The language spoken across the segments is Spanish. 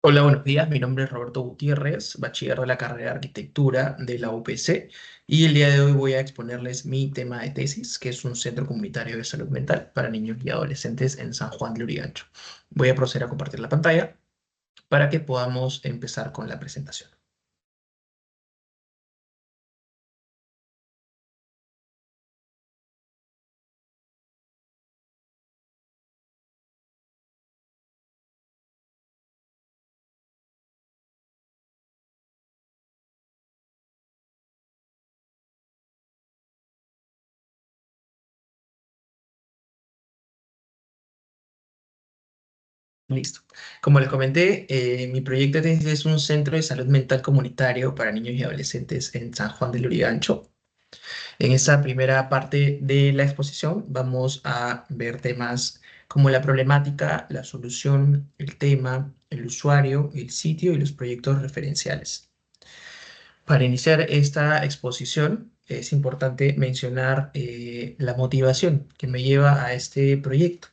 Hola, buenos días. Mi nombre es Roberto Gutiérrez, bachiller de la carrera de Arquitectura de la UPC, y el día de hoy voy a exponerles mi tema de tesis, que es un centro comunitario de salud mental para niños y adolescentes en San Juan de Lurigancho. Voy a proceder a compartir la pantalla para que podamos empezar con la presentación. Listo. Como les comenté, mi proyecto de tesis es un centro de salud mental comunitario para niños y adolescentes en San Juan de Lurigancho. En esta primera parte de la exposición vamos a ver temas como la problemática, la solución, el tema, el usuario, el sitio y los proyectos referenciales. Para iniciar esta exposición es importante mencionar la motivación que me lleva a este proyecto.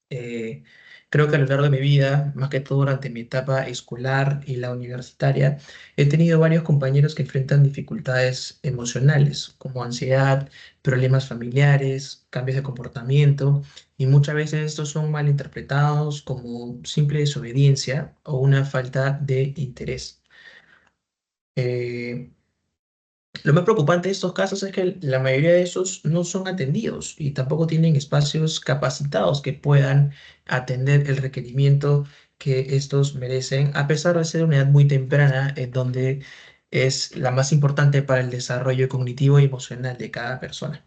Eh, Creo que a lo largo de mi vida, más que todo durante mi etapa escolar y la universitaria, he tenido varios compañeros que enfrentan dificultades emocionales, como ansiedad, problemas familiares, cambios de comportamiento, y muchas veces estos son mal interpretados como simple desobediencia o una falta de interés. Eh, lo más preocupante de estos casos es que la mayoría de esos no son atendidos y tampoco tienen espacios capacitados que puedan atender el requerimiento que estos merecen, a pesar de ser una edad muy temprana, en donde es la más importante para el desarrollo cognitivo y emocional de cada persona.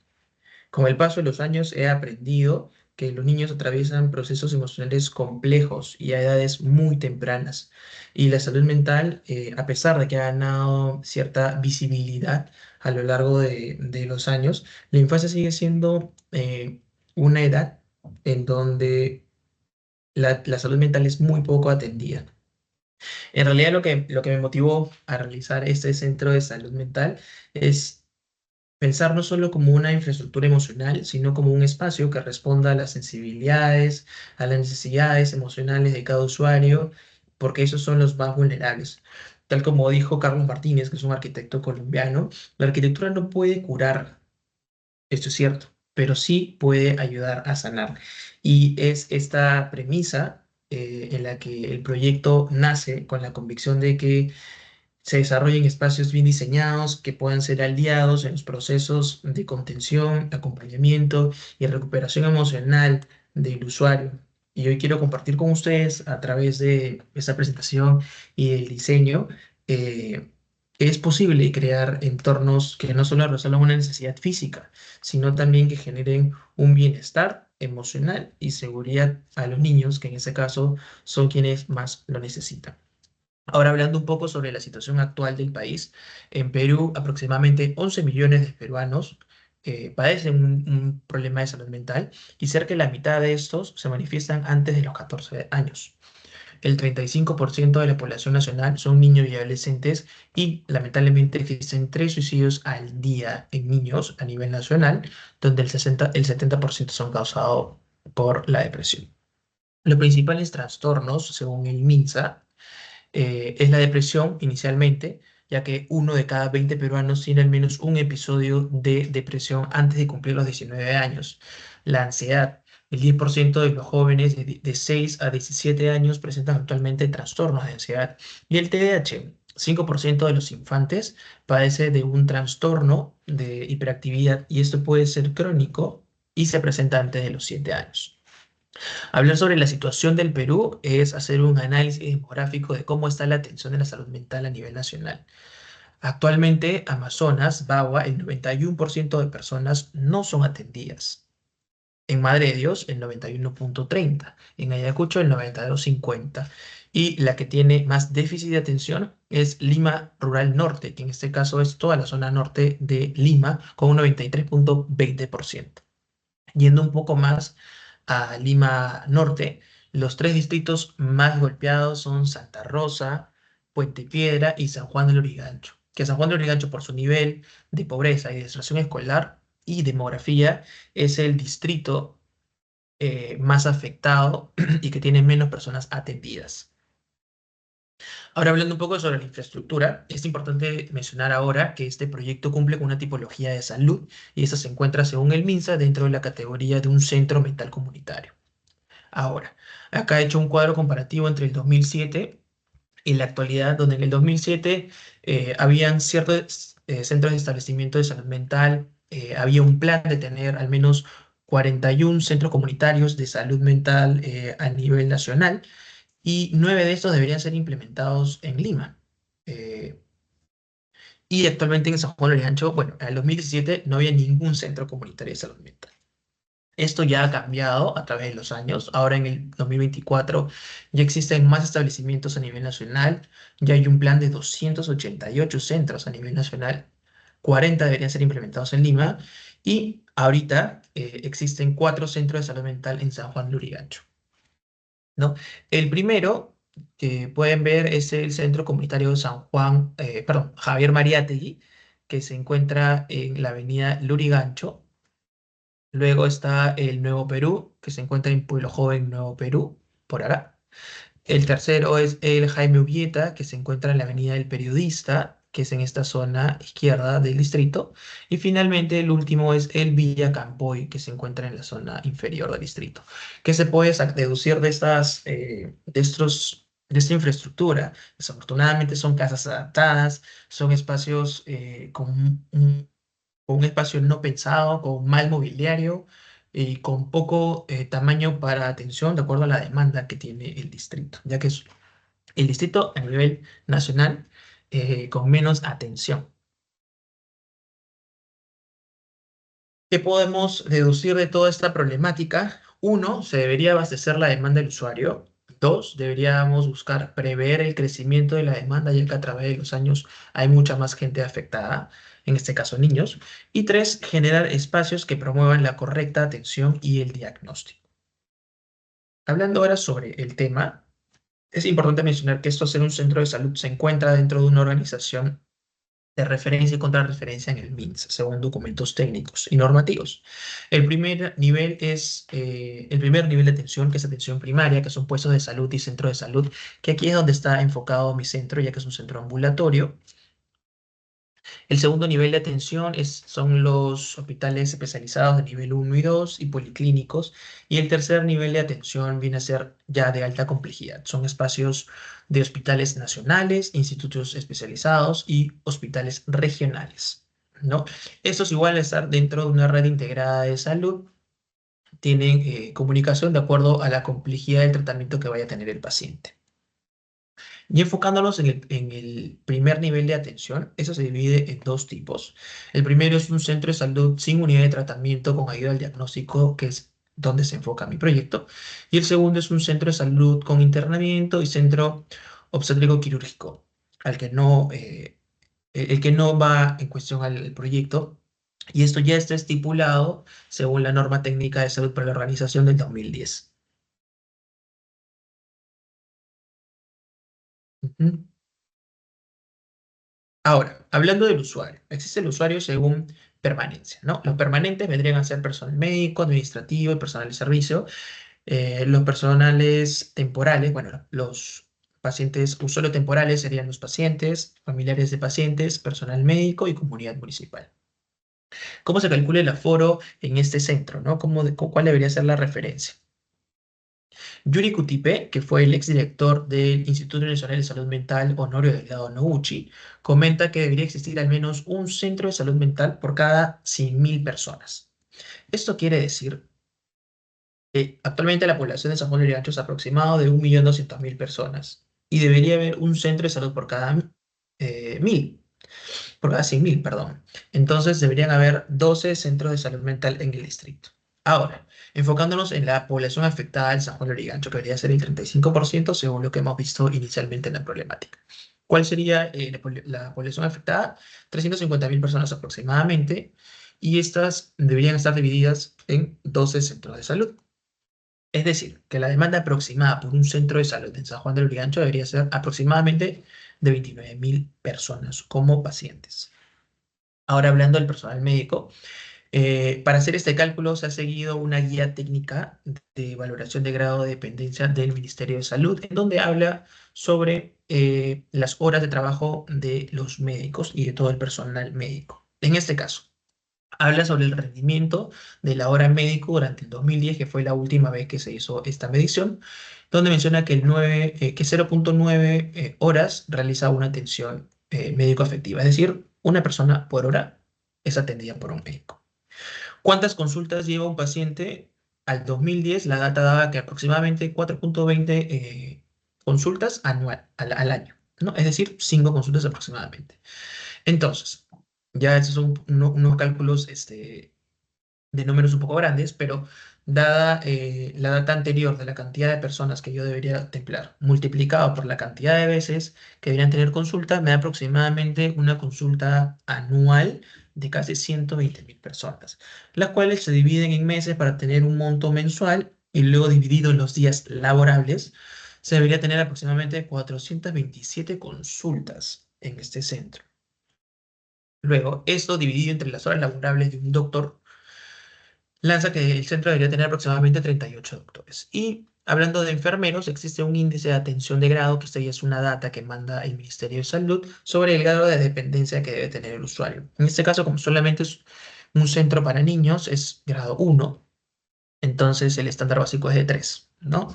Con el paso de los años he aprendido que los niños atraviesan procesos emocionales complejos y a edades muy tempranas. Y la salud mental, a pesar de que ha ganado cierta visibilidad a lo largo de los años, la infancia sigue siendo una edad en donde la salud mental es muy poco atendida. En realidad lo que me motivó a realizar este centro de salud mental es pensar no solo como una infraestructura emocional, sino como un espacio que responda a las sensibilidades, a las necesidades emocionales de cada usuario, porque esos son los más vulnerables. Tal como dijo Carlos Martínez, que es un arquitecto colombiano, la arquitectura no puede curar, esto es cierto, pero sí puede ayudar a sanar. Y es esta premisa en la que el proyecto nace con la convicción de que se desarrollen espacios bien diseñados que puedan ser aliados en los procesos de contención, acompañamiento y recuperación emocional del usuario. Y hoy quiero compartir con ustedes a través de esta presentación y del diseño que es posible crear entornos que no solo resuelvan una necesidad física, sino también que generen un bienestar emocional y seguridad a los niños, que en ese caso son quienes más lo necesitan. Ahora hablando un poco sobre la situación actual del país, en Perú aproximadamente 11 millones de peruanos padecen un problema de salud mental y cerca de la mitad de estos se manifiestan antes de los 14 años. El 35% de la población nacional son niños y adolescentes y lamentablemente existen 3 suicidios al día en niños a nivel nacional, donde el 70% son causados por la depresión. Los principales trastornos, según el MINSA, es la depresión inicialmente, ya que uno de cada 20 peruanos tiene al menos un episodio de depresión antes de cumplir los 19 años. La ansiedad. El 10% de los jóvenes de 6 a 17 años presentan actualmente trastornos de ansiedad. Y el TDAH. 5% de los infantes padece de un trastorno de hiperactividad y esto puede ser crónico y se presenta antes de los 7 años. Hablar sobre la situación del Perú es hacer un análisis demográfico de cómo está la atención de la salud mental a nivel nacional. Actualmente, Amazonas, Bagua, el 91% de personas no son atendidas. En Madre de Dios, el 91,30. En Ayacucho, el 92,50. Y la que tiene más déficit de atención es Lima Rural Norte, que en este caso es toda la zona norte de Lima, con un 93,20%. Yendo un poco más a Lima Norte, los tres distritos más golpeados son Santa Rosa, Puente Piedra y San Juan del Lurigancho. Que San Juan del Lurigancho, por su nivel de pobreza y de deserción escolar y demografía, es el distrito más afectado y que tiene menos personas atendidas. Ahora, hablando un poco sobre la infraestructura, es importante mencionar ahora que este proyecto cumple con una tipología de salud y esta se encuentra, según el MINSA, dentro de la categoría de un centro mental comunitario. Ahora, acá he hecho un cuadro comparativo entre el 2007 y la actualidad, donde en el 2007 habían ciertos centros de establecimiento de salud mental, había un plan de tener al menos 41 centros comunitarios de salud mental a nivel nacional y 9 de estos deberían ser implementados en Lima. Eh, y actualmente en San Juan de Lurigancho, bueno, en el 2017 no había ningún centro comunitario de salud mental. Esto ya ha cambiado a través de los años. Ahora en el 2024 ya existen más establecimientos a nivel nacional. Ya hay un plan de 288 centros a nivel nacional. 40 deberían ser implementados en Lima. Y ahorita existen 4 centros de salud mental en San Juan de Lurigancho, ¿no? El primero que pueden ver es el Centro Comunitario de San Juan, perdón, Javier Mariátegui, que se encuentra en la avenida Lurigancho. Luego está el Nuevo Perú, que se encuentra en Pueblo Joven, Nuevo Perú, por acá. El tercero es el Jaime Ubieta, que se encuentra en la Avenida del Periodista, que es en esta zona izquierda del distrito. Y finalmente el último es el Villa Campoy, que se encuentra en la zona inferior del distrito. ¿Qué se puede deducir de de esta infraestructura? Desafortunadamente son casas adaptadas, son espacios con un espacio no pensado, con mal mobiliario y con poco tamaño para atención de acuerdo a la demanda que tiene el distrito, ya que es el distrito a nivel nacional con menos atención. ¿Qué podemos deducir de toda esta problemática? Uno, se debería abastecer la demanda del usuario. Dos, deberíamos buscar prever el crecimiento de la demanda, ya que a través de los años hay mucha más gente afectada, en este caso niños. Y tres, generar espacios que promuevan la correcta atención y el diagnóstico. Hablando ahora sobre el tema, es importante mencionar que esto ser un centro de salud se encuentra dentro de una organización de referencia y contrarreferencia en el MINS, según documentos técnicos y normativos. El primer nivel de atención, que es atención primaria, que son puestos de salud y centro de salud, que aquí es donde está enfocado mi centro, ya que es un centro ambulatorio. El segundo nivel de atención son los hospitales especializados de nivel uno y 2 y policlínicos. Y el tercer nivel de atención viene a ser ya de alta complejidad. Son espacios de hospitales nacionales, institutos especializados y hospitales regionales, ¿no? Estos igual al estar dentro de una red integrada de salud, tienen comunicación de acuerdo a la complejidad del tratamiento que vaya a tener el paciente. Y enfocándonos en el primer nivel de atención, eso se divide en dos tipos. El primero es un centro de salud sin unidad de tratamiento con ayuda al diagnóstico, que es donde se enfoca mi proyecto. Y el segundo es un centro de salud con internamiento y centro obstétrico quirúrgico, al que no, el que no va en cuestión al proyecto. Y esto ya está estipulado según la norma técnica de salud para la organización del 2010. Ujú. Ahora, hablando del usuario, existe el usuario según permanencia, ¿no? Los permanentes vendrían a ser personal médico, administrativo y personal de servicio. Los personales temporales, bueno, los pacientes usuarios temporales serían los pacientes, familiares de pacientes, personal médico y comunidad municipal. ¿Cómo se calcula el aforo en este centro, ¿no? ¿Cuál debería ser la referencia? Yuri Cutipe, que fue el exdirector del Instituto Nacional de Salud Mental Honorio Delgado Noguchi, comenta que debería existir al menos un centro de salud mental por cada 100.000 personas. Esto quiere decir que actualmente la población de San Juan de Lurigancho es aproximado de 1.200.000 personas y debería haber un centro de salud por cada 1.000, por cada 100.000, perdón. Entonces deberían haber 12 centros de salud mental en el distrito. Ahora, enfocándonos en la población afectada en San Juan de Lurigancho, que debería ser el 35% según lo que hemos visto inicialmente en la problemática. ¿Cuál sería la población afectada? 350.000 personas aproximadamente, y estas deberían estar divididas en 12 centros de salud. Es decir, que la demanda aproximada por un centro de salud en San Juan de Lurigancho debería ser aproximadamente de 29.000 personas como pacientes. Ahora hablando del personal médico, Para hacer este cálculo se ha seguido una guía técnica de valoración de grado de dependencia del Ministerio de Salud, en donde habla sobre las horas de trabajo de los médicos y de todo el personal médico. En este caso, habla sobre el rendimiento de la hora médico durante el 2010, que fue la última vez que se hizo esta medición, donde menciona que, que 0,9 horas realiza una atención médico-afectiva, es decir, una persona por hora es atendida por un médico. ¿Cuántas consultas lleva un paciente? Al 2010 la data daba que aproximadamente 4,20 consultas al año, ¿no? Es decir, 5 consultas aproximadamente. Entonces, ya esos son unos cálculos de números un poco grandes, pero dada la data anterior de la cantidad de personas que yo debería templar, multiplicado por la cantidad de veces que deberían tener consulta, me da aproximadamente una consulta anual de casi 120.000 personas, las cuales se dividen en meses para tener un monto mensual y luego dividido en los días laborables, se debería tener aproximadamente 427 consultas en este centro. Luego, esto dividido entre las horas laborables de un doctor, lanza que el centro debería tener aproximadamente 38 doctores. Y hablando de enfermeros, existe un índice de atención de grado, que esta ya es una data que manda el Ministerio de Salud sobre el grado de dependencia que debe tener el usuario. En este caso, como solamente es un centro para niños, es grado 1, entonces el estándar básico es de 3, ¿no?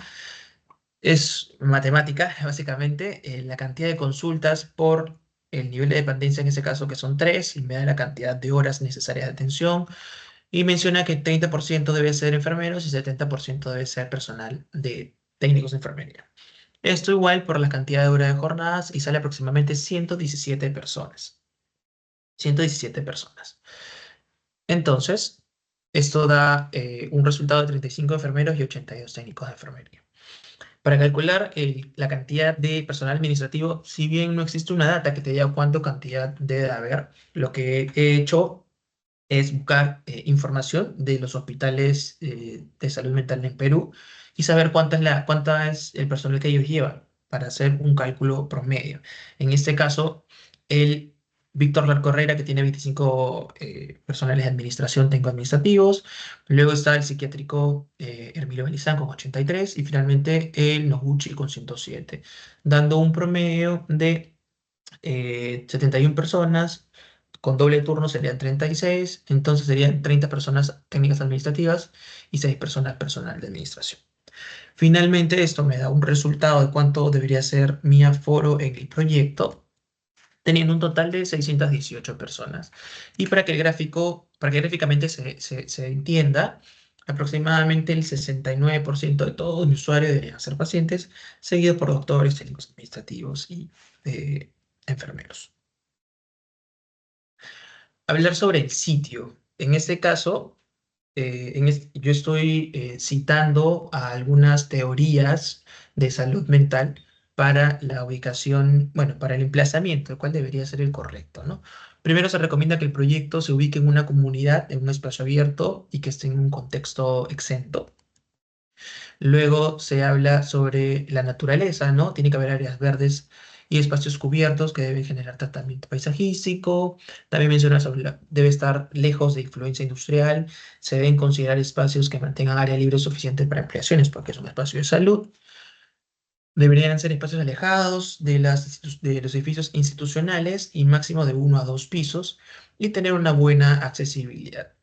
Es matemática, básicamente, la cantidad de consultas por el nivel de dependencia en ese caso, que son 3, y me da la cantidad de horas necesarias de atención, y menciona que 30% debe ser enfermeros y 70% debe ser personal de técnicos de enfermería. Esto igual por la cantidad de horas de jornadas y sale aproximadamente 117 personas. 117 personas. Entonces, esto da un resultado de 35 enfermeros y 82 técnicos de enfermería. Para calcular la cantidad de personal administrativo, si bien no existe una data que te diga cuánta cantidad debe haber, lo que he hecho es buscar información de los hospitales de salud mental en Perú y saber cuánta es el personal que ellos llevan para hacer un cálculo promedio. En este caso, el Víctor Larcorrera, que tiene 25 personales de administración técnico administrativos, luego está el psiquiátrico Hermilo Belizán con 83 y finalmente el Noguchi con 107, dando un promedio de 71 personas. Con doble turno serían 36, entonces serían 30 personas técnicas administrativas y 6 personas personal de administración. Finalmente, esto me da un resultado de cuánto debería ser mi aforo en el proyecto, teniendo un total de 618 personas. Y para que gráficamente se entienda, aproximadamente el 69% de todo mi usuario deberían ser pacientes, seguido por doctores, técnicos administrativos y enfermeros. Hablar sobre el sitio. En este caso, yo estoy citando a algunas teorías de salud mental para la ubicación, bueno, para el emplazamiento, el cual debería ser el correcto, ¿no? Primero se recomienda que el proyecto se ubique en una comunidad, en un espacio abierto y que esté en un contexto exento. Luego se habla sobre la naturaleza, ¿no? Tiene que haber áreas verdes y espacios cubiertos que deben generar tratamiento paisajístico. También menciona sobre debe estar lejos de influencia industrial. Se deben considerar espacios que mantengan área libre suficiente para ampliaciones, porque es un espacio de salud. Deberían ser espacios alejados de los edificios institucionales y máximo de 1 a 2 pisos y tener una buena accesibilidad.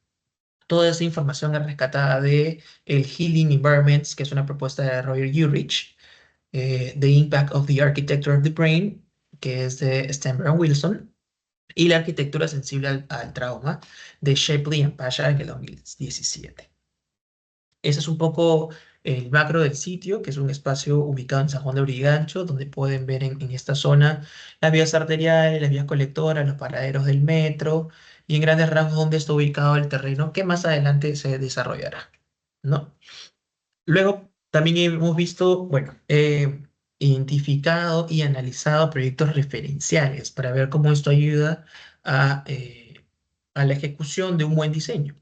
Toda esa información es rescatada de el Healing Environments, que es una propuesta de Roger Ulrich, The Impact of the Architecture of the Brain, que es de Stenberg and Wilson, y la arquitectura sensible al trauma, de Shapley y Pasha en el 2017. Ese es un poco el macro del sitio, que es un espacio ubicado en San Juan de Lurigancho, donde pueden ver en esta zona las vías arteriales, las vías colectoras, los paraderos del metro y en grandes rasgos donde está ubicado el terreno que más adelante se desarrollará, ¿no? Luego también hemos visto, bueno, identificado y analizado proyectos referenciales para ver cómo esto ayuda a, eh, a la ejecución de un buen diseño.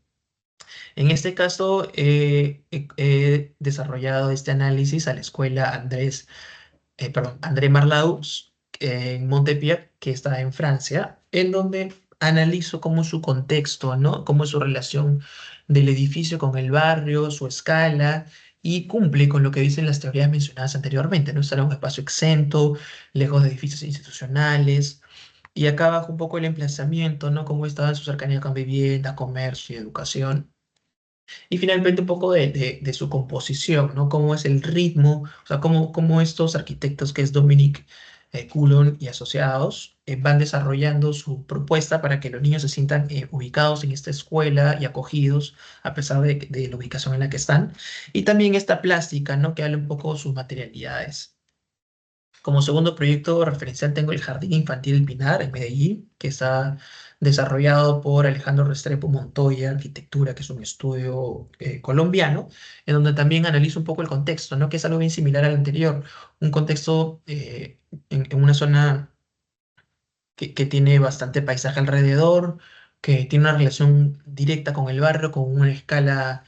En este caso, he desarrollado este análisis a la escuela André Marlaud en Montpellier, que está en Francia, en donde analizo cómo es su contexto, ¿no? Cómo es su relación del edificio con el barrio, su escala, y cumple con lo que dicen las teorías mencionadas anteriormente, ¿no? Estar en un espacio exento, lejos de edificios institucionales, y acá abajo un poco el emplazamiento, ¿no? Cómo estaba en su cercanía con vivienda, comercio y educación. Y finalmente un poco de su composición, ¿no? Cómo es el ritmo, o sea, cómo estos arquitectos que es Dominic Coulon y asociados van desarrollando su propuesta para que los niños se sientan ubicados en esta escuela y acogidos a pesar de la ubicación en la que están. Y también esta plástica, ¿no? Que habla un poco de sus materialidades. Como segundo proyecto referencial tengo el Jardín Infantil El Pinar en Medellín, que está desarrollado por Alejandro Restrepo Montoya Arquitectura, que es un estudio colombiano, en donde también analizo un poco el contexto, ¿no? Que es algo bien similar al anterior, un contexto en una zona que tiene bastante paisaje alrededor, que tiene una relación directa con el barrio, con una escala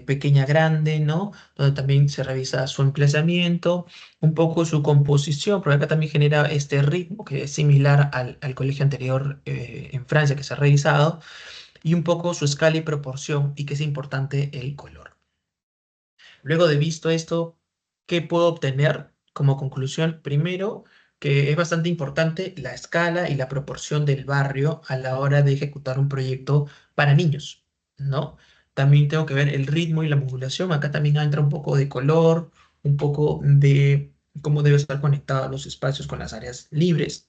pequeña, grande, ¿no? Donde también se revisa su emplazamiento, un poco su composición, porque acá también genera este ritmo que es similar al colegio anterior en Francia que se ha revisado, y un poco su escala y proporción, y que es importante el color. Luego de visto esto, ¿qué puedo obtener como conclusión? Primero, que es bastante importante la escala y la proporción del barrio a la hora de ejecutar un proyecto para niños, ¿no? También tengo que ver el ritmo y la modulación. Acá también entra un poco de color, un poco de cómo debe estar conectados los espacios con las áreas libres.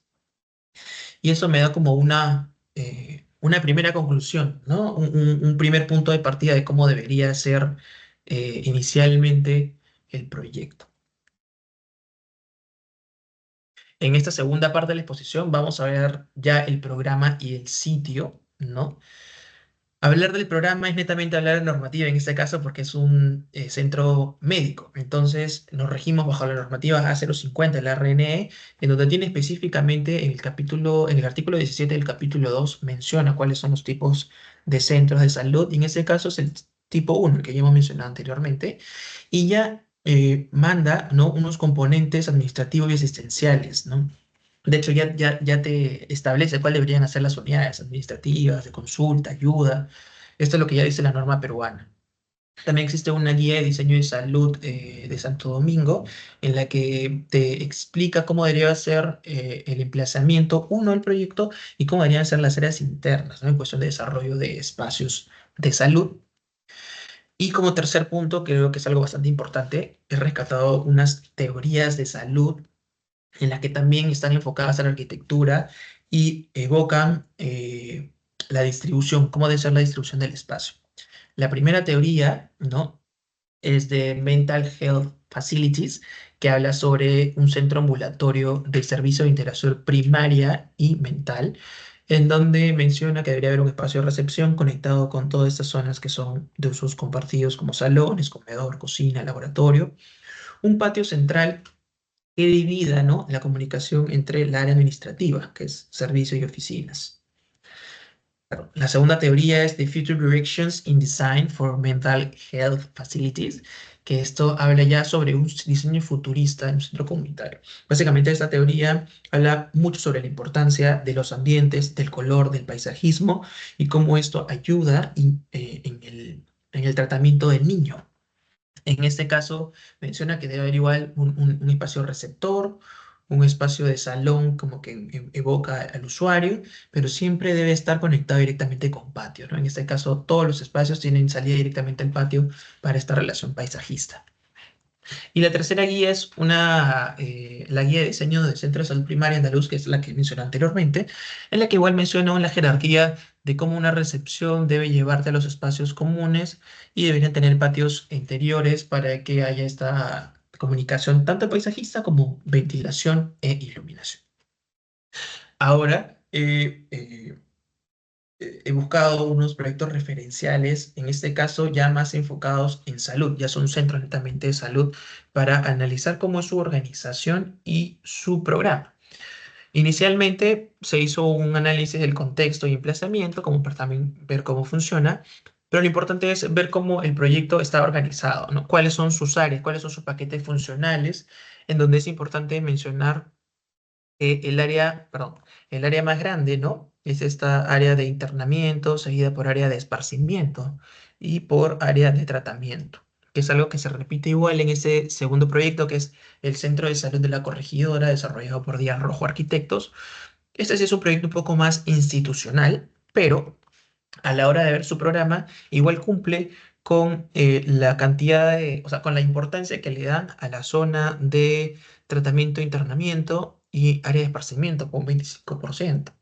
Y eso me da como una primera conclusión, ¿no? Un primer punto de partida de cómo debería ser inicialmente el proyecto. En esta segunda parte de la exposición vamos a ver ya el programa y el sitio, ¿no? Hablar del programa es netamente hablar de normativa en este caso porque es un centro médico. Entonces nos regimos bajo la normativa A050 de la RNE, en donde tiene específicamente en el capítulo, en el artículo 17 del capítulo 2 menciona cuáles son los tipos de centros de salud. Y en este caso es el tipo 1, el que ya hemos mencionado anteriormente, y ya manda, ¿no? Unos componentes administrativos y asistenciales, ¿no? De hecho, ya te establece cuáles deberían ser las unidades administrativas, de consulta, ayuda. Esto es lo que ya dice la norma peruana. También existe una guía de diseño de salud de Santo Domingo en la que te explica cómo debería ser el emplazamiento, uno, del proyecto y cómo deberían ser las áreas internas, ¿no? En cuestión de desarrollo de espacios de salud. Y como tercer punto, creo que es algo bastante importante, he rescatado unas teorías de salud en las que también están enfocadas a la arquitectura y evocan la distribución, cómo debe ser la distribución del espacio. La primera teoría, ¿no? Es de Mental Health Facilities, que habla sobre un centro ambulatorio de servicio de interacción primaria y mental, en donde menciona que debería haber un espacio de recepción conectado con todas estas zonas que son de usos compartidos como salones, comedor, cocina, laboratorio, un patio central que divida, ¿no? La comunicación entre el área administrativa, que es servicio y oficinas. La segunda teoría es The Future Directions in Design for Mental Health Facilities, que esto habla ya sobre un diseño futurista en un centro comunitario. Básicamente esta teoría habla mucho sobre la importancia de los ambientes, del color, del paisajismo y cómo esto ayuda en el tratamiento del niño. En este caso, menciona que debe haber igual un espacio receptor, un espacio de salón como que evoca al usuario, pero siempre debe estar conectado directamente con patio, ¿no? En este caso, todos los espacios tienen salida directamente al patio para esta relación paisajista. Y la tercera guía es la guía de diseño de centro de salud primaria andaluz, que es la que mencioné anteriormente, en la que igual mencionó la jerarquía de cómo una recepción debe llevarte a los espacios comunes y deberían tener patios interiores para que haya esta comunicación tanto paisajista como ventilación e iluminación. Ahora, he buscado unos proyectos referenciales, en este caso ya más enfocados en salud, ya son centros netamente de salud, para analizar cómo es su organización y su programa. Inicialmente se hizo un análisis del contexto y emplazamiento, como para también ver cómo funciona, pero lo importante es ver cómo el proyecto está organizado, ¿no? Cuáles son sus áreas, cuáles son sus paquetes funcionales, en donde es importante mencionar el área, perdón, el área más grande, ¿no? Es esta área de internamiento, seguida por área de esparcimiento y por área de tratamiento, que es algo que se repite igual en ese segundo proyecto, que es el Centro de Salud de la Corregidora, desarrollado por Díaz Rojo Arquitectos. Este sí es un proyecto un poco más institucional, pero a la hora de ver su programa, igual cumple con la cantidad de, o sea, con la importancia que le dan a la zona de tratamiento e internamiento y área de esparcimiento, con 25%.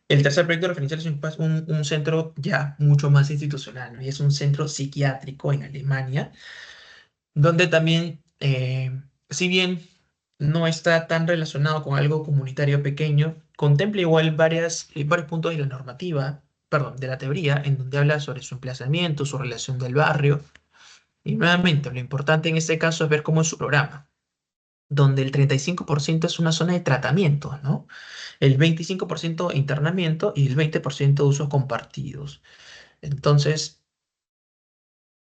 El tercer proyecto referencial es un centro ya mucho más institucional, ¿no? Y es un centro psiquiátrico en Alemania, donde también, si bien no está tan relacionado con algo comunitario pequeño, contempla igual varios puntos de la normativa, perdón, de la teoría, en donde habla sobre su emplazamiento, su relación del barrio. Y nuevamente, lo importante en este caso es ver cómo es su programa, donde el 35% es una zona de tratamiento, ¿no? El 25% internamiento y el 20% usos compartidos. Entonces,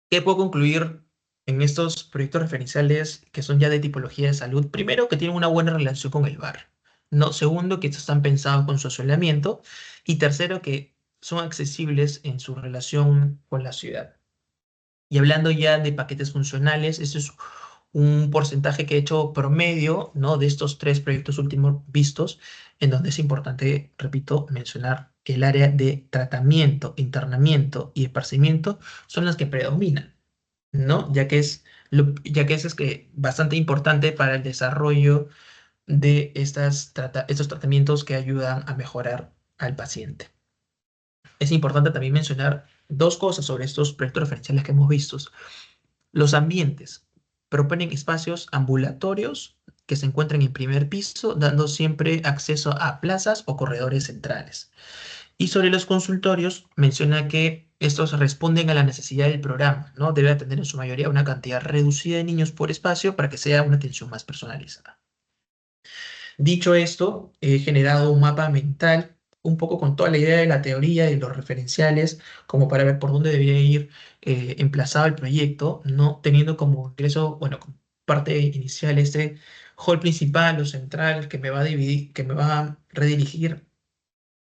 ¿qué puedo concluir en estos proyectos referenciales que son ya de tipología de salud? Primero, que tienen una buena relación con el bar. No, segundo, que están pensados con su asolamiento. Y tercero, que son accesibles en su relación con la ciudad. Y hablando ya de paquetes funcionales, ese es un porcentaje que he hecho promedio, ¿no? De estos tres proyectos últimos vistos, en donde es importante, repito, mencionar que el área de tratamiento, internamiento y esparcimiento son las que predominan, ¿no? Ya que es que bastante importante para el desarrollo de estos tratamientos que ayudan a mejorar al paciente. Es importante también mencionar dos cosas sobre estos proyectos referenciales que hemos visto. Los ambientes proponen espacios ambulatorios que se encuentran en primer piso, dando siempre acceso a plazas o corredores centrales. Y sobre los consultorios, menciona que estos responden a la necesidad del programa, ¿no? Debe atender en su mayoría una cantidad reducida de niños por espacio para que sea una atención más personalizada. Dicho esto, he generado un mapa mental un poco con toda la idea de la teoría y los referenciales, como para ver por dónde debía ir emplazado el proyecto, no teniendo como ingreso, bueno, como parte inicial este hall principal o central que me va a dividir, que me va a redirigir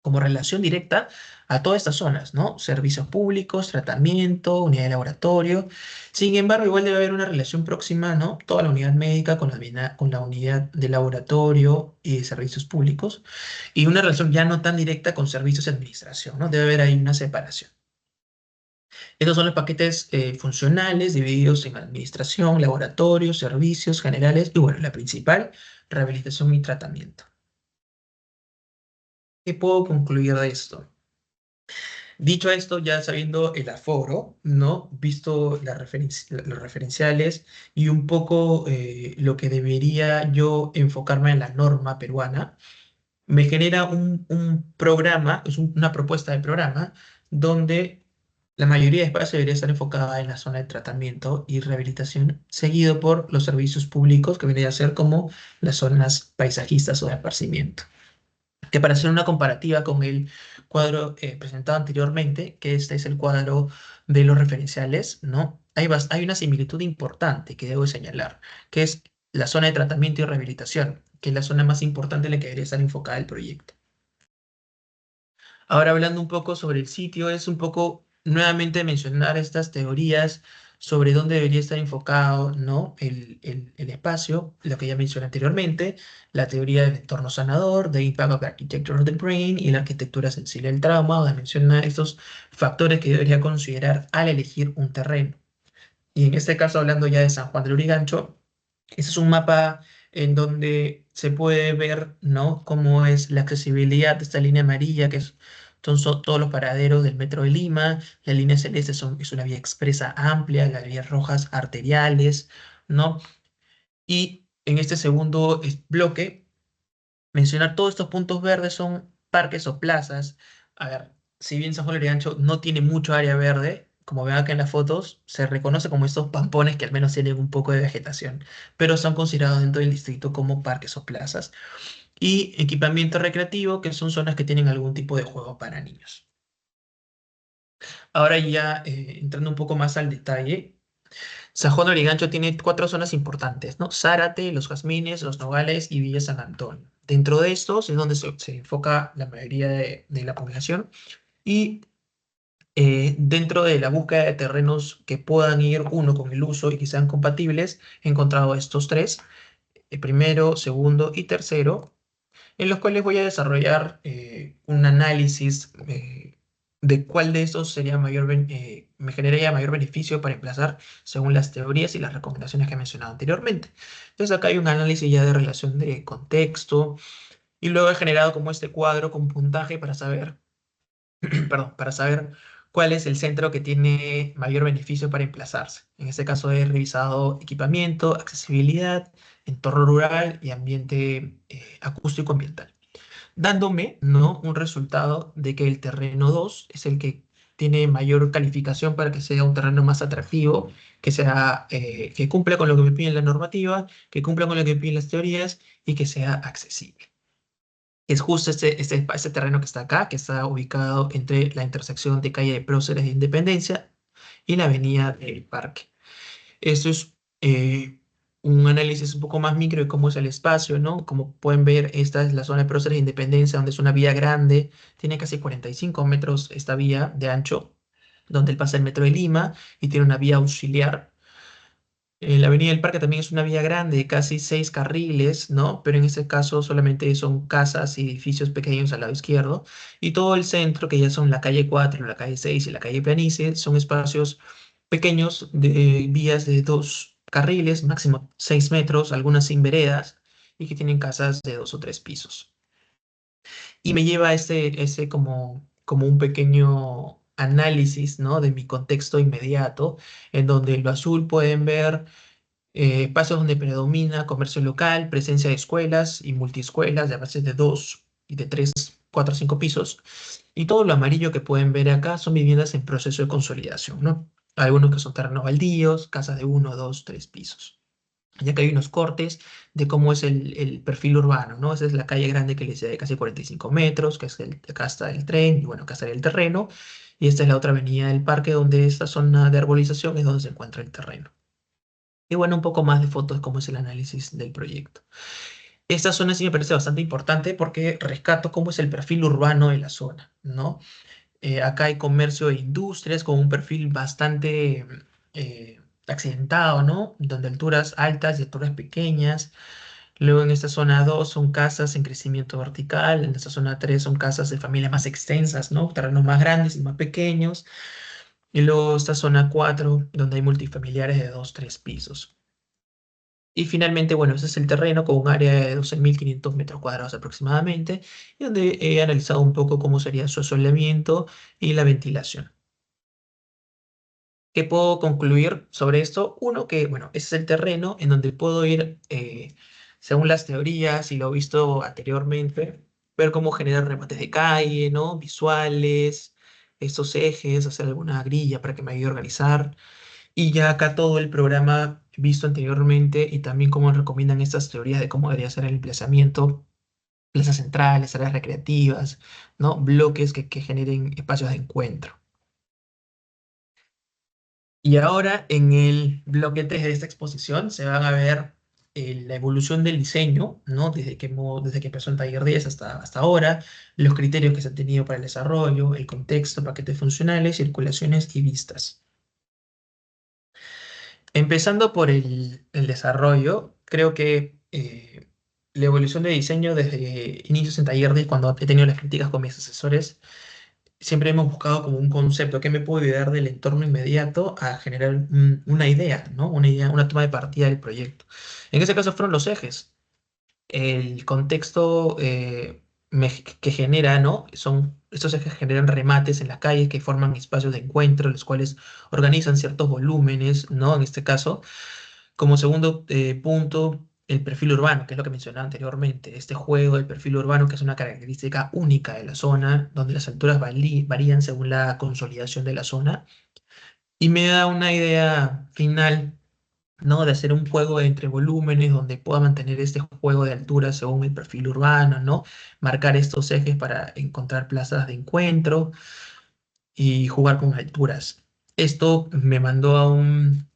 como relación directa a todas estas zonas, ¿no? Servicios públicos, tratamiento, unidad de laboratorio. Sin embargo, igual debe haber una relación próxima, ¿no? Toda la unidad médica con la unidad de laboratorio y de servicios públicos, y una relación ya no tan directa con servicios de administración, ¿no? Debe haber ahí una separación. Estos son los paquetes funcionales divididos en administración, laboratorio, servicios generales y, bueno, la principal, rehabilitación y tratamiento. ¿Qué puedo concluir de esto? Dicho esto, ya sabiendo el aforo, ¿no? Visto los referenciales y un poco lo que debería yo enfocarme en la norma peruana, me genera un programa, una propuesta de programa, donde la mayoría de espacios debería estar enfocada en la zona de tratamiento y rehabilitación, seguido por los servicios públicos, que vendría a ser como las zonas paisajistas o de esparcimiento, que para hacer una comparativa con el cuadro presentado anteriormente, que este es el cuadro de los referenciales, ¿no? Hay una similitud importante que debo señalar, que es la zona de tratamiento y rehabilitación, que es la zona más importante en la que debería estar enfocada el proyecto. Ahora hablando un poco sobre el sitio, es un poco nuevamente mencionar estas teorías sobre dónde debería estar enfocado, ¿no? El espacio, lo que ya mencioné anteriormente, la teoría del entorno sanador, the impact of the architecture of the brain y la arquitectura sensible del trauma, donde menciona estos factores que debería considerar al elegir un terreno. Y en este caso, hablando ya de San Juan del Urigancho, ese es un mapa en donde se puede ver, ¿no? Cómo es la accesibilidad de esta línea amarilla, son todos los paraderos del Metro de Lima. La línea celeste es una vía expresa amplia, las vías rojas arteriales, ¿no? Y en este segundo bloque, mencionar todos estos puntos verdes son parques o plazas. A ver, si bien San Juan de Lurigancho no tiene mucho área verde, como ven acá en las fotos, se reconoce como estos pampones que al menos tienen un poco de vegetación, pero son considerados dentro del distrito como parques o plazas. Y equipamiento recreativo, que son zonas que tienen algún tipo de juego para niños. Ahora ya entrando un poco más al detalle, San Juan de Lurigancho tiene cuatro zonas importantes, ¿no? Zárate, Los Jazmines, Los Nogales y Villa San Antonio. Dentro de estos es donde se enfoca la mayoría de la población y dentro de la búsqueda de terrenos que puedan ir uno con el uso y que sean compatibles, he encontrado estos tres, el primero, segundo y tercero, en los cuales voy a desarrollar un análisis de cuál de estos sería me generaría mayor beneficio para emplazar según las teorías y las recomendaciones que he mencionado anteriormente. Entonces acá hay un análisis ya de relación de contexto y luego he generado como este cuadro con puntaje para saber, perdón, para saber cuál es el centro que tiene mayor beneficio para emplazarse. En este caso he revisado equipamiento, accesibilidad, entorno rural y ambiente acústico ambiental, dándome, ¿no?, un resultado de que el terreno 2 es el que tiene mayor calificación para que sea un terreno más atractivo, que sea, que cumpla con lo que me pide la normativa, que cumpla con lo que me piden las teorías y que sea accesible. Es justo este terreno que está acá, que está ubicado entre la intersección de calle de Próceres de Independencia y la avenida del Parque. Esto es un análisis un poco más micro de cómo es el espacio, ¿no? Como pueden ver, esta es la zona de Próceres de Independencia, donde es una vía grande, tiene casi 45 metros esta vía de ancho, donde pasa el metro de Lima y tiene una vía auxiliar. La Avenida del Parque también es una vía grande, de casi 6 carriles, ¿no? Pero en este caso solamente son casas y edificios pequeños al lado izquierdo. Y todo el centro, que ya son la calle 4, la calle 6 y la calle Planicie, son espacios pequeños de vías de 2 carriles, máximo 6 metros, algunas sin veredas, y que tienen casas de 2 o 3 pisos. Y me lleva a ese como un pequeño análisis, ¿no?, de mi contexto inmediato, en donde en lo azul pueden ver espacios donde predomina comercio local, presencia de escuelas y multiescuelas de a veces de 2 y de 3, 4, 5 pisos. Y todo lo amarillo que pueden ver acá son viviendas en proceso de consolidación, ¿no? Algunos que son terrenos baldíos, casas de 1, 2, 3 pisos. Ya que hay unos cortes de cómo es el perfil urbano, ¿no? Esa es la calle grande que les decía de casi 45 metros, que es acá está el tren, y bueno, acá está el terreno. Y esta es la otra avenida del parque, donde esta zona de arbolización es donde se encuentra el terreno. Y bueno, un poco más de fotos de cómo es el análisis del proyecto. Esta zona sí me parece bastante importante porque rescato cómo es el perfil urbano de la zona, ¿no? Acá hay comercio e industrias con un perfil bastante accidentado, ¿no? Donde alturas altas y alturas pequeñas. Luego en esta zona 2 son casas en crecimiento vertical. En esta zona 3 son casas de familias más extensas, ¿no? Terrenos más grandes y más pequeños. Y luego esta zona 4 donde hay multifamiliares de 2, 3 pisos. Y finalmente, bueno, ese es el terreno con un área de 12.500 metros cuadrados aproximadamente, y donde he analizado un poco cómo sería su asoleamiento y la ventilación. ¿Qué puedo concluir sobre esto? Uno, que, bueno, ese es el terreno en donde puedo ir, según las teorías y lo he visto anteriormente, ver cómo generar remates de calle, ¿no? Visuales, estos ejes, hacer alguna grilla para que me ayude a organizar. Y ya acá todo el programa visto anteriormente y también cómo recomiendan estas teorías de cómo debería ser el emplazamiento, plazas centrales, áreas recreativas, ¿no? Bloques que generen espacios de encuentro. Y ahora en el bloque 3 de esta exposición se van a ver la evolución del diseño, ¿no? Desde que empezó el taller 10 hasta ahora, los criterios que se han tenido para el desarrollo, el contexto, paquetes funcionales, circulaciones y vistas. Empezando por el desarrollo, creo que la evolución de diseño desde inicios en taller 10, cuando he tenido las críticas con mis asesores, siempre hemos buscado como un concepto que me puede ayudar del entorno inmediato a generar una idea, ¿no? Una idea, una toma de partida del proyecto. En ese caso fueron los ejes. El contexto que genera, ¿no? Estos ejes generan remates en las calles que forman espacios de encuentro, los cuales organizan ciertos volúmenes, ¿no? En este caso, como segundo punto, el perfil urbano, que es lo que mencionaba anteriormente. Este juego del perfil urbano, que es una característica única de la zona, donde las alturas varían según la consolidación de la zona. Y me da una idea final, ¿no? De hacer un juego entre volúmenes donde pueda mantener este juego de alturas según el perfil urbano, ¿no? Marcar estos ejes para encontrar plazas de encuentro y jugar con alturas. Esto me mandó a un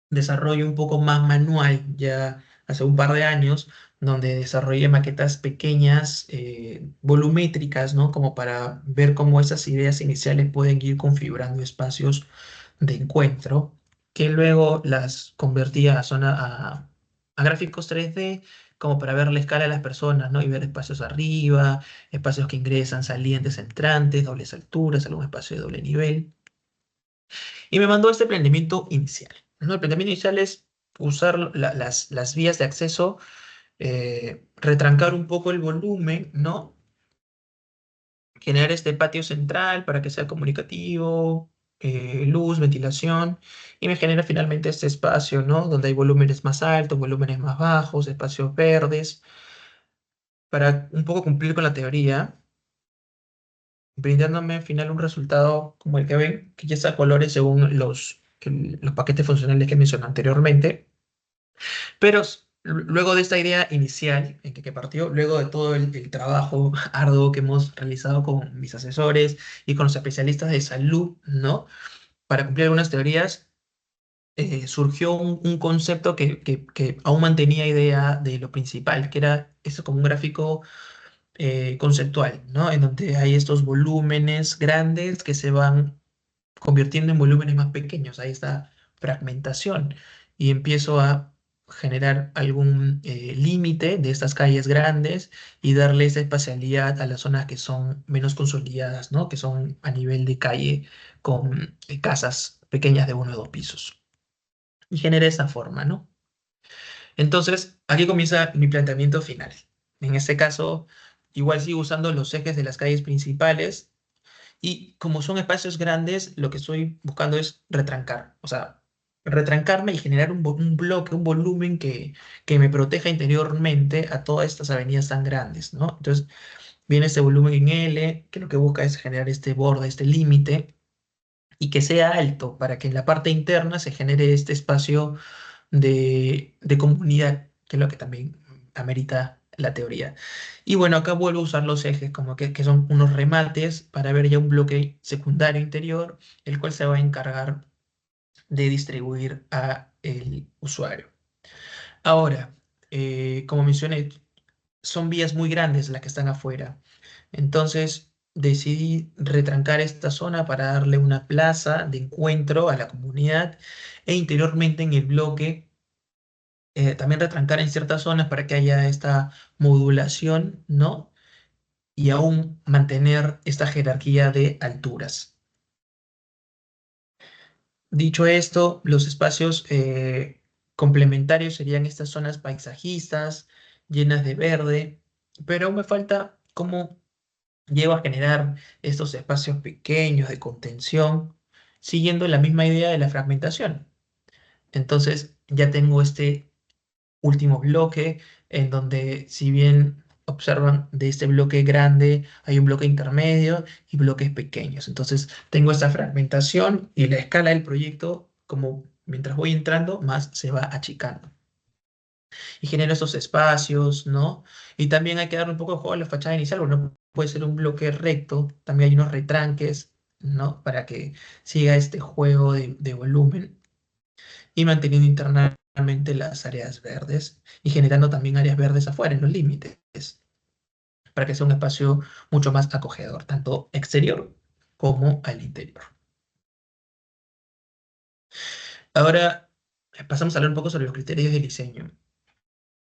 desarrollo un poco más manual, ya hace un par de años, donde desarrollé maquetas pequeñas, volumétricas, ¿no? Como para ver cómo esas ideas iniciales pueden ir configurando espacios de encuentro, que luego las convertía a gráficos 3D, como para ver la escala de las personas, ¿no? Y ver espacios arriba, espacios que ingresan, salientes, entrantes, dobles alturas, algún espacio de doble nivel. Y me mandó este planteamiento inicial, ¿no? El planteamiento inicial es usar las vías de acceso, retrancar un poco el volumen, ¿no? Generar este patio central para que sea comunicativo, luz, ventilación, y me genera finalmente este espacio, ¿no? Donde hay volúmenes más altos, volúmenes más bajos, espacios verdes, para un poco cumplir con la teoría, brindándome al final un resultado como el que ven, que ya está a colores según los paquetes funcionales que mencioné anteriormente. Pero luego de esta idea inicial que partió, luego de todo el trabajo arduo que hemos realizado con mis asesores y con los especialistas de salud, ¿no? Para cumplir algunas teorías, surgió un concepto que aún mantenía idea de lo principal, que era eso como un gráfico conceptual, ¿no? En donde hay estos volúmenes grandes que se van convirtiendo en volúmenes más pequeños. Hay esta fragmentación y empiezo a generar algún límite de estas calles grandes y darle esa espacialidad a las zonas que son menos consolidadas, ¿no? Que son a nivel de calle con casas pequeñas de uno o dos pisos. Y genera esa forma, ¿no? Entonces, aquí comienza mi planteamiento final. En este caso, igual sigo usando los ejes de las calles principales y como son espacios grandes, lo que estoy buscando es retrancar, o sea, retrancarme y generar un bloque, un volumen que me proteja interiormente a todas estas avenidas tan grandes, ¿no? Entonces, viene este volumen en L, que lo que busca es generar este borde, este límite, y que sea alto para que en la parte interna se genere este espacio de comunidad, que es lo que también amerita la teoría. Y bueno, acá vuelvo a usar los ejes, como que son unos remates para ver ya un bloque secundario interior, el cual se va a encargar de distribuir a el usuario. Ahora, como mencioné, son vías muy grandes las que están afuera. Entonces, decidí retrancar esta zona para darle una plaza de encuentro a la comunidad e interiormente en el bloque también retrancar en ciertas zonas para que haya esta modulación, ¿no? Y aún mantener esta jerarquía de alturas. Dicho esto, los espacios complementarios serían estas zonas paisajistas, llenas de verde, pero aún me falta cómo llego a generar estos espacios pequeños de contención, siguiendo la misma idea de la fragmentación. Entonces, ya tengo este último bloque, en donde si bien observan de este bloque grande, hay un bloque intermedio y bloques pequeños. Entonces tengo esta fragmentación y la escala del proyecto, como mientras voy entrando, más se va achicando. Y genero esos espacios, ¿no? Y también hay que darle un poco de juego a la fachada inicial, porque no puede ser un bloque recto, también hay unos retranques, ¿no? Para que siga este juego de volumen y manteniendo internamente las áreas verdes y generando también áreas verdes afuera, en los límites, para que sea un espacio mucho más acogedor, tanto exterior como al interior. Ahora pasamos a hablar un poco sobre los criterios de diseño.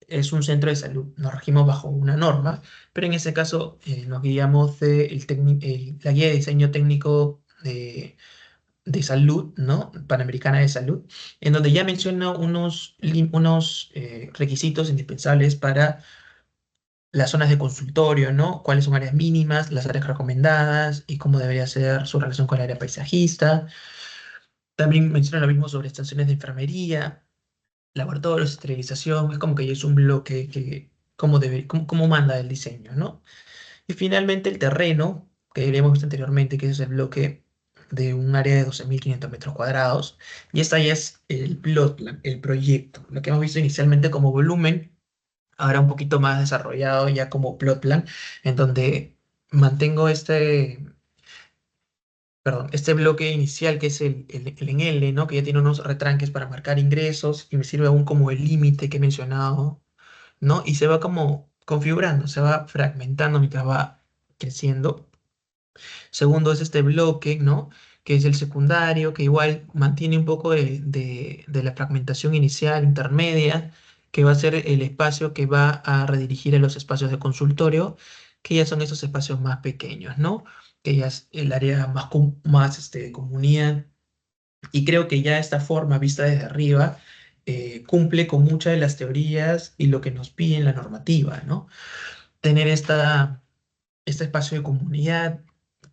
Es un centro de salud, nos regimos bajo una norma, pero en ese caso nos guiamos de la guía de diseño técnico de salud, ¿no? Panamericana de Salud, en donde ya menciona unos requisitos indispensables para las zonas de consultorio, ¿no? Cuáles son áreas mínimas, las áreas recomendadas y cómo debería ser su relación con el área paisajista. También menciona lo mismo sobre estaciones de enfermería, laboratorios, esterilización. Es como que ya es un bloque que, cómo manda el diseño, ¿no? Y finalmente el terreno, que habíamos visto anteriormente, que es el bloque de un área de 12.500 metros cuadrados. Y esta ya es el plot plan, el proyecto, lo que hemos visto inicialmente como volumen, ahora un poquito más desarrollado ya como plot plan, en donde mantengo perdón, este bloque inicial que es el en L, ¿no? Que ya tiene unos retranques para marcar ingresos y me sirve aún como el límite que he mencionado, ¿no? Y se va como configurando, se va fragmentando mientras va creciendo. Segundo es este bloque, ¿no? Que es el secundario, que igual mantiene un poco de la fragmentación inicial, intermedia, que va a ser el espacio que va a redirigir a los espacios de consultorio, que ya son esos espacios más pequeños, ¿no? Que ya es el área más, más de comunidad. Y creo que ya esta forma, vista desde arriba, cumple con muchas de las teorías y lo que nos pide en la normativa, ¿no? Tener este espacio de comunidad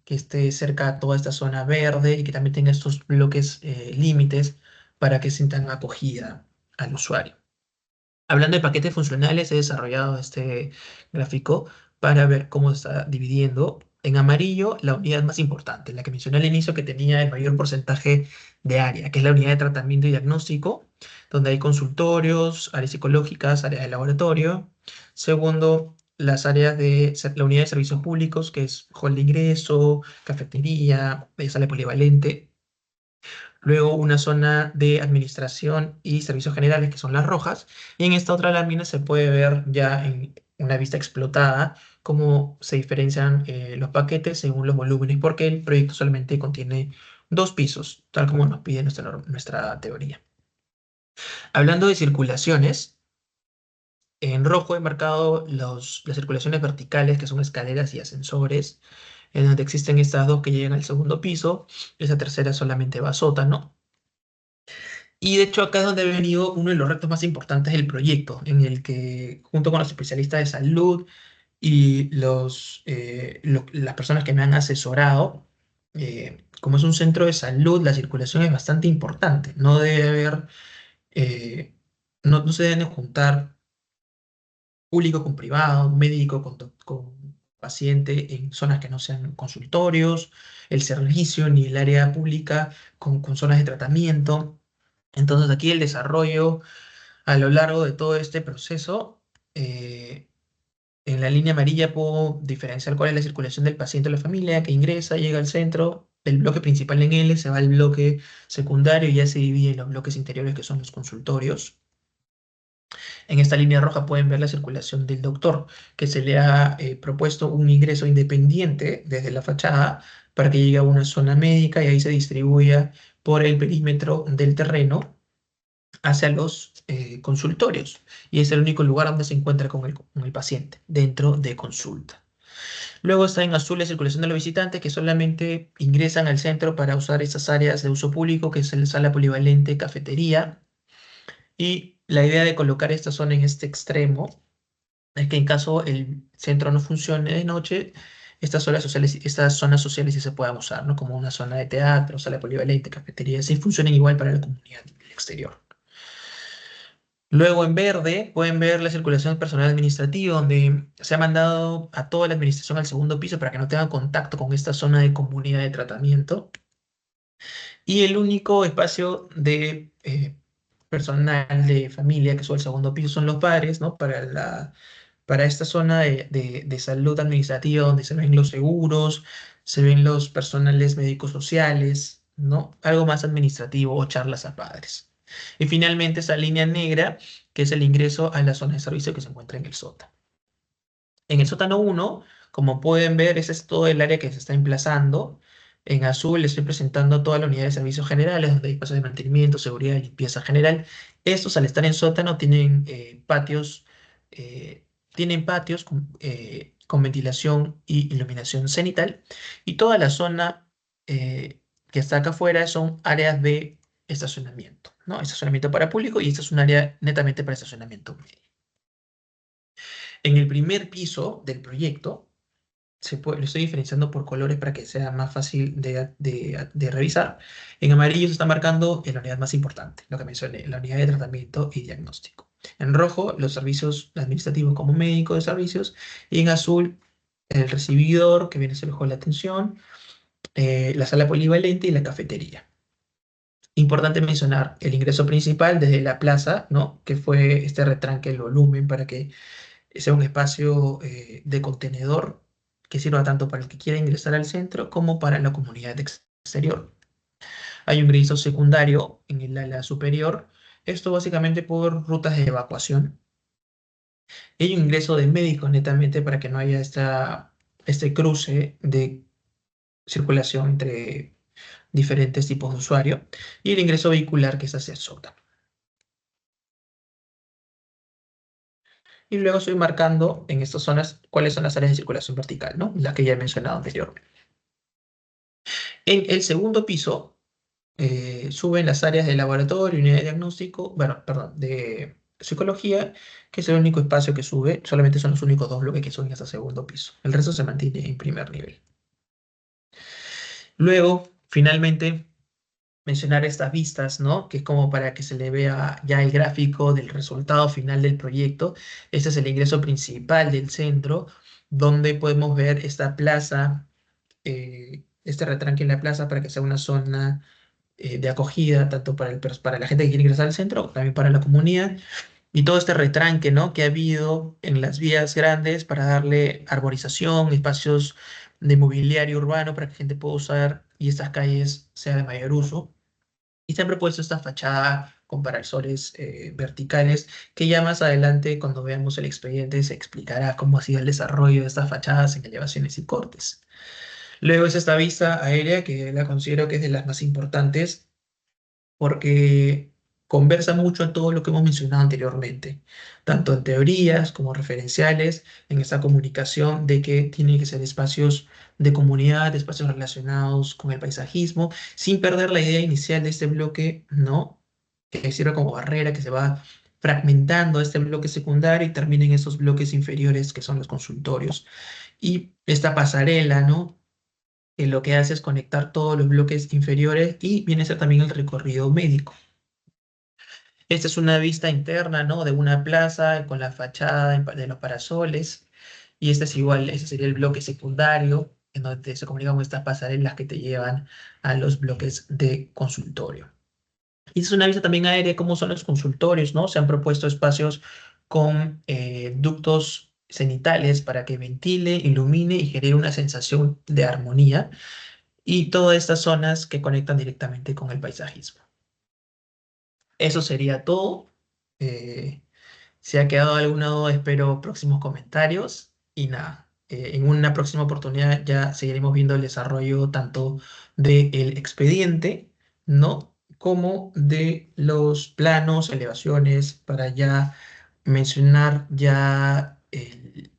que esté cerca a toda esta zona verde y que también tenga estos bloques límites para que sientan acogida al usuario. Hablando de paquetes funcionales, he desarrollado este gráfico para ver cómo está dividiendo. En amarillo, la unidad más importante, la que mencioné al inicio que tenía el mayor porcentaje de área, que es la unidad de tratamiento y diagnóstico, donde hay consultorios, áreas psicológicas, áreas de laboratorio. Segundo, las áreas de la unidad de servicios públicos, que es hall de ingreso, cafetería, sala polivalente. Luego una zona de administración y servicios generales, que son las rojas. Y en esta otra lámina se puede ver ya en una vista explotada cómo se diferencian los paquetes según los volúmenes, porque el proyecto solamente contiene dos pisos, tal como nos pide nuestra teoría. Hablando de circulaciones, en rojo he marcado las circulaciones verticales, que son escaleras y ascensores, en donde existen estas dos que llegan al segundo piso. Esa tercera solamente va a sótano. Y de hecho acá es donde ha venido uno de los retos más importantes del proyecto, en el que junto con los especialistas de salud y las personas que me han asesorado, como es un centro de salud, la circulación es bastante importante. No debe haber, no se deben juntar público con privado, médico con paciente en zonas que no sean consultorios, el servicio ni el área pública con zonas de tratamiento. Entonces aquí el desarrollo a lo largo de todo este proceso, eh, en la línea amarilla puedo diferenciar cuál es la circulación del paciente o la familia que ingresa, llega al centro, del bloque principal en L se va al bloque secundario y ya se divide en los bloques interiores que son los consultorios. En esta línea roja pueden ver la circulación del doctor, que se le ha propuesto un ingreso independiente desde la fachada para que llegue a una zona médica y ahí se distribuya por el perímetro del terreno hacia los consultorios. Y es el único lugar donde se encuentra con el paciente, dentro de consulta. Luego está en azul la circulación de los visitantes que solamente ingresan al centro para usar esas áreas de uso público, que es la sala polivalente, cafetería. Y la idea de colocar esta zona en este extremo es que en caso el centro no funcione de noche, estas zonas sociales sí se puedan usar, ¿no? Como una zona de teatro, sala polivalente, cafetería, sí funcionan igual para la comunidad del exterior. Luego en verde pueden ver la circulación personal administrativa, donde se ha mandado a toda la administración al segundo piso para que no tengan contacto con esta zona de comunidad de tratamiento. Y el único espacio de personal de familia que sube al segundo piso son los padres, ¿no? Para esta zona de salud administrativa, donde se ven los seguros, se ven los personales médicos sociales, ¿no? Algo más administrativo o charlas a padres. Y finalmente esa línea negra, que es el ingreso a la zona de servicio que se encuentra en el sótano. En el sótano 1, como pueden ver, ese es todo el área que se está emplazando. En azul les estoy presentando toda la unidad de servicios generales, donde hay espacios de mantenimiento, seguridad y limpieza general. Estos, al estar en sótano, eh, tienen patios con ventilación y iluminación cenital. Y toda la zona que está acá afuera son áreas de estacionamiento, ¿no? Estacionamiento para público y esta es un área netamente para estacionamiento. En el primer piso del proyecto, lo estoy diferenciando por colores para que sea más fácil de revisar. En amarillo se está marcando la unidad más importante, lo que mencioné, la unidad de tratamiento y diagnóstico. En rojo, los servicios administrativos como médico de servicios. Y en azul, el recibidor, que viene a ser el hall de atención, la sala polivalente y la cafetería. Importante mencionar el ingreso principal desde la plaza, ¿no? Que fue este retranque del volumen para que sea un espacio de contenedor que sirva tanto para el que quiera ingresar al centro como para la comunidad externa. exterior. Hay un ingreso secundario en el ala superior, esto básicamente por rutas de evacuación. Y hay un ingreso de médicos netamente para que no haya este cruce de circulación entre diferentes tipos de usuario. Y el ingreso vehicular que es hacia el sótano. Y luego estoy marcando en estas zonas cuáles son las áreas de circulación vertical, ¿no? Las que ya he mencionado anteriormente. En el segundo piso suben las áreas de laboratorio, unidad de diagnóstico, bueno, perdón, de psicología, que es el único espacio que sube, solamente son los únicos dos bloques que suben hasta segundo piso. El resto se mantiene en primer nivel. Luego, finalmente, mencionar estas vistas, ¿no? Que es como para que se le vea ya el gráfico del resultado final del proyecto. Este es el ingreso principal del centro, donde podemos ver esta plaza, este retranque en la plaza para que sea una zona de acogida, tanto para la gente que quiere ingresar al centro, como también para la comunidad. Y todo este retranque, ¿no? Que ha habido en las vías grandes para darle arborización, espacios de mobiliario urbano para que la gente pueda usar y estas calles sea de mayor uso. Y se han propuesto esta fachada con parasoles verticales, que ya más adelante, cuando veamos el expediente, se explicará cómo ha sido el desarrollo de estas fachadas en elevaciones y cortes. Luego es esta vista aérea, que la considero que es de las más importantes, porque conversa mucho en todo lo que hemos mencionado anteriormente, tanto en teorías como referenciales, en esta comunicación de que tienen que ser espacios de comunidad, espacios relacionados con el paisajismo, sin perder la idea inicial de este bloque, ¿no? Que sirve como barrera, que se va fragmentando este bloque secundario y termina en esos bloques inferiores que son los consultorios. Y esta pasarela, ¿no? Que lo que hace es conectar todos los bloques inferiores y viene a ser también el recorrido médico. Esta es una vista interna, ¿no? De una plaza con la fachada de los parasoles. Y este es igual, ese sería el bloque secundario, en donde se comunican con estas pasarelas que te llevan a los bloques de consultorio. Y esta es una vista también aérea, cómo son los consultorios, ¿no? Se han propuesto espacios con ductos cenitales para que ventile, ilumine y genere una sensación de armonía. Y todas estas zonas que conectan directamente con el paisajismo. Eso sería todo. Eh, Si ha quedado alguna duda, espero próximos comentarios. Y nada, en una próxima oportunidad ya seguiremos viendo el desarrollo tanto del expediente, ¿no? Como de los planos, elevaciones, para ya mencionar ya el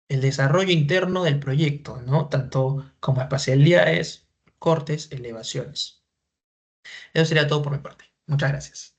desarrollo interno del proyecto, ¿no? Tanto como espacialidades, cortes, elevaciones. Eso sería todo por mi parte. Muchas gracias.